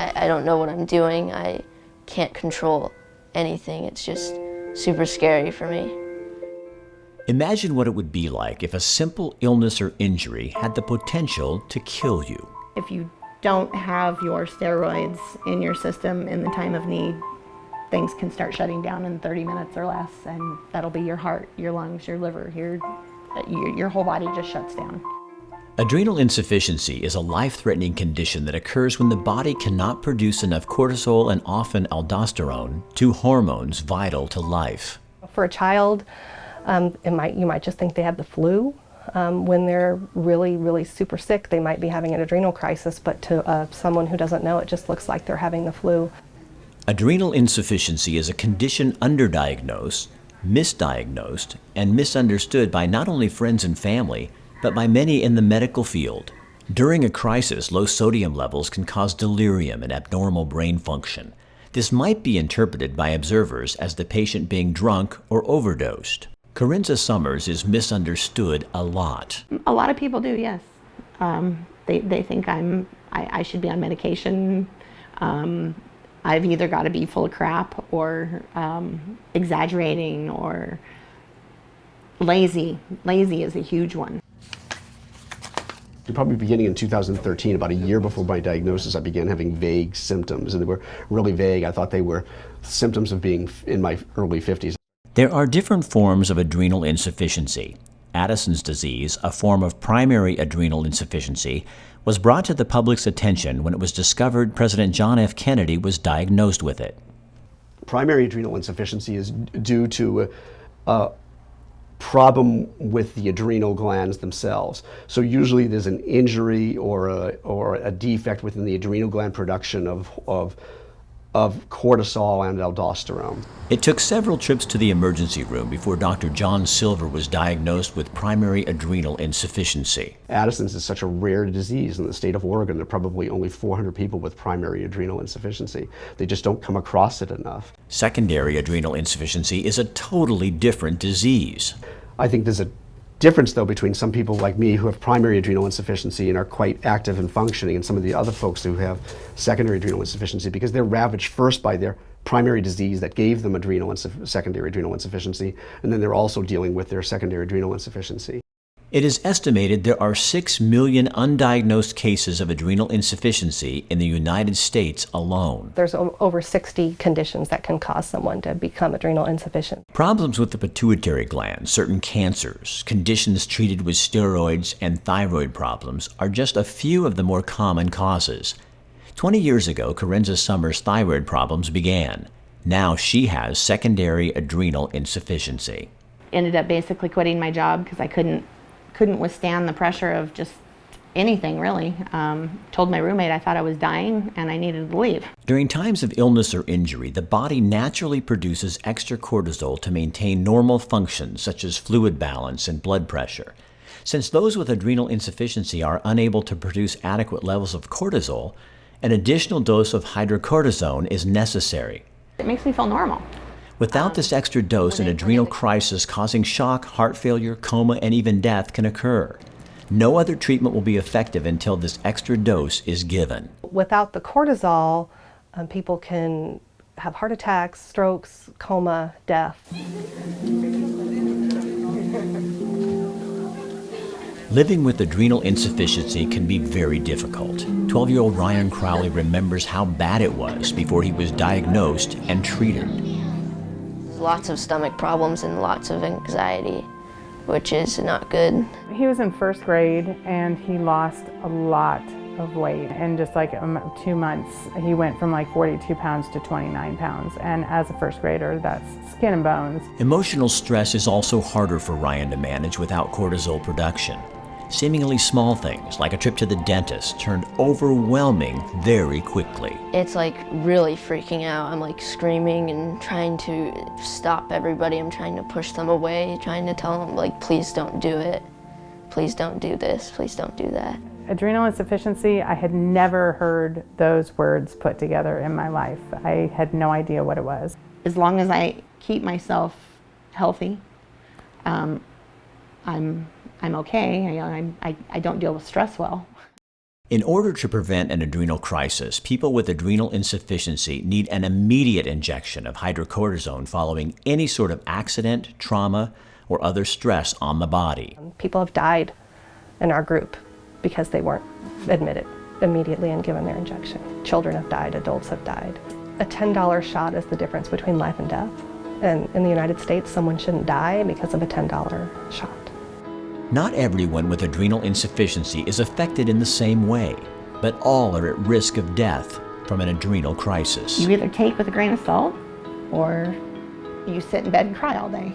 I don't know what I'm doing. I can't control anything. It's just super scary for me. Imagine what it would be like if a simple illness or injury had the potential to kill you. If you don't have your steroids in your system in the time of need, things can start shutting down in 30 minutes or less, and that'll be your heart, your lungs, your liver, your whole body just shuts down. Adrenal insufficiency is a life-threatening condition that occurs when the body cannot produce enough cortisol and often aldosterone, two hormones vital to life. For a child, you might just think they have the flu. When they're really, really super sick, they might be having an adrenal crisis, but to someone who doesn't know, it just looks like they're having the flu. Adrenal insufficiency is a condition underdiagnosed, misdiagnosed, and misunderstood by not only friends and family, but by many in the medical field. During a crisis, low sodium levels can cause delirium and abnormal brain function. This might be interpreted by observers as the patient being drunk or overdosed. Corinza Summers is misunderstood a lot. A lot of people do, yes. They think I should be on medication. I've either got to be full of crap or exaggerating or lazy. Lazy is a huge one. Probably beginning in 2013, about a year before my diagnosis, I began having vague symptoms, and they were really vague. I thought they were symptoms of being in my early 50s. There are different forms of adrenal insufficiency. Addison's disease, a form of primary adrenal insufficiency, was brought to the public's attention when it was discovered President John F. Kennedy was diagnosed with it. Primary adrenal insufficiency is due to a problem with the adrenal glands themselves. So usually there's an injury or a defect within the adrenal gland production of cortisol and aldosterone. It took several trips to the emergency room before Dr. John Silver was diagnosed with primary adrenal insufficiency. Addison's is such a rare disease in the state of Oregon. There are probably only 400 people with primary adrenal insufficiency. They just don't come across it enough. Secondary adrenal insufficiency is a totally different disease. I think there's a difference, though, between some people like me who have primary adrenal insufficiency and are quite active and functioning, and some of the other folks who have secondary adrenal insufficiency, because they're ravaged first by their primary disease that gave them secondary adrenal insufficiency, and then they're also dealing with their secondary adrenal insufficiency. It is estimated there are 6 million undiagnosed cases of adrenal insufficiency in the United States alone. There's over 60 conditions that can cause someone to become adrenal insufficient. Problems with the pituitary gland, certain cancers, conditions treated with steroids, and thyroid problems are just a few of the more common causes. 20 years ago, Corinza Summers' thyroid problems began. Now she has secondary adrenal insufficiency. Ended up basically quitting my job because I couldn't withstand the pressure of just anything, really. Told my roommate I thought I was dying and I needed to leave. During times of illness or injury, the body naturally produces extra cortisol to maintain normal functions such as fluid balance and blood pressure. Since those with adrenal insufficiency are unable to produce adequate levels of cortisol, an additional dose of hydrocortisone is necessary. It makes me feel normal. Without this extra dose, an adrenal crisis causing shock, heart failure, coma, and even death can occur. No other treatment will be effective until this extra dose is given. Without the cortisol, people can have heart attacks, strokes, coma, death. Living with adrenal insufficiency can be very difficult. 12-year-old Ryan Crowley remembers how bad it was before he was diagnosed and treated. Lots of stomach problems and lots of anxiety, which is not good. He was in first grade and he lost a lot of weight. In just like 2 months, he went from like 42 pounds to 29 pounds. And as a first grader, that's skin and bones. Emotional stress is also harder for Ryan to manage without cortisol production. Seemingly small things, like a trip to the dentist, turned overwhelming very quickly. It's like really freaking out. I'm like screaming and trying to stop everybody. I'm trying to push them away, trying to tell them like, please don't do it. Please don't do this. Please don't do that. Adrenal insufficiency, I had never heard those words put together in my life. I had no idea what it was. As long as I keep myself healthy, I'm okay. I don't deal with stress well. In order to prevent an adrenal crisis, people with adrenal insufficiency need an immediate injection of hydrocortisone following any sort of accident, trauma, or other stress on the body. People have died in our group because they weren't admitted immediately and given their injection. Children have died, adults have died. A $10 shot is the difference between life and death. And in the United States, someone shouldn't die because of a $10 shot. Not everyone with adrenal insufficiency is affected in the same way, but all are at risk of death from an adrenal crisis. You either take with a grain of salt or you sit in bed and cry all day.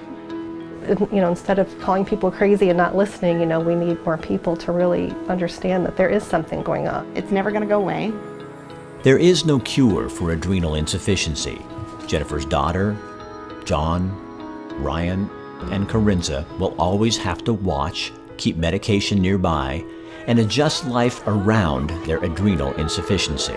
You know, instead of calling people crazy and not listening, you know, we need more people to really understand that there is something going on. It's never going to go away. There is no cure for adrenal insufficiency. Jennifer's daughter, John, Ryan, and Corinza will always have to watch, keep medication nearby, and adjust life around their adrenal insufficiency.